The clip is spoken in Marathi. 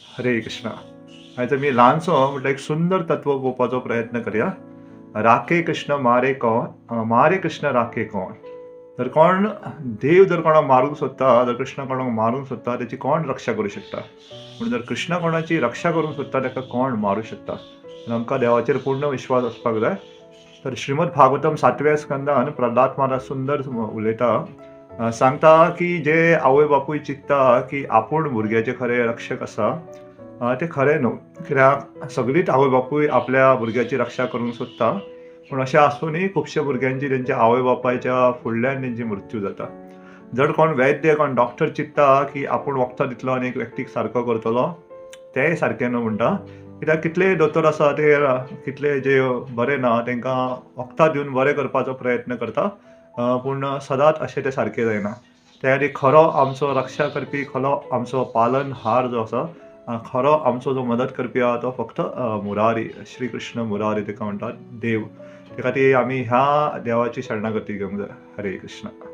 हरे कृष्णा. आयज आमी ल्हानसो म्हटल्यार एक सुंदर तत्व पळोवपाचो प्रयत्न करया. राखे कृष्ण मारे कौन, मारे कृष्ण राखे कौन. जर कोण देव जर कोणाक मारूंक सोदता, जर कृष्ण कोणाक मारूंक सोदता, त्याची कोण रक्षा करूं शकता. पूण जर कृष्ण कोणाची रक्षा करूंक सोदता ताका कोण मारूं शकता. आनी आमकां देवाचेर पूर्ण विश्वास आसपाक जाय. तर श्रीमद भागवतम 7व्या स्कंदान प्रल्हाद महाराज सुंदर उलयता. सांगता की जे आवय बापूय चिंतता की आपूण भुरग्याचे खरे रक्षक आसा, तें खरें न्हू. कित्याक सगळींच आवय बापूय आपल्या भुरग्याची रक्षा करूंक सोदता. पूण अशें आसूनय खुबश्या भुरग्यांची तेंच्या आवय बापायच्या फुडल्यान तेंची मृत्यू जाता. जर कोण वैद्य कोण डॉक्टर चिंतता की आपूण वखदां दितलो आनी एक व्यक्तीक सारको करतलो, तेंय सारकें न्हू म्हणटा. कित्याक कितलेय दोतोर आसा ते कितले जे बरे ना तेंकां वखदां दिवन बरें करपाचो प्रयत्न करता. पूण सदांच अशें तें सारकें जायना. त्या खातीर खरो आमचो रक्षा करपी, खरो आमचो पालनहार जो आसा, खरो आमचो जो मदत करपी आहा तो फक्त मुरारी, श्री कृष्ण मुरारी ताका म्हणटात देव. त्या खातीर आमी ह्या देवाची शरणागती घेवंक जाय. हरे कृष्ण.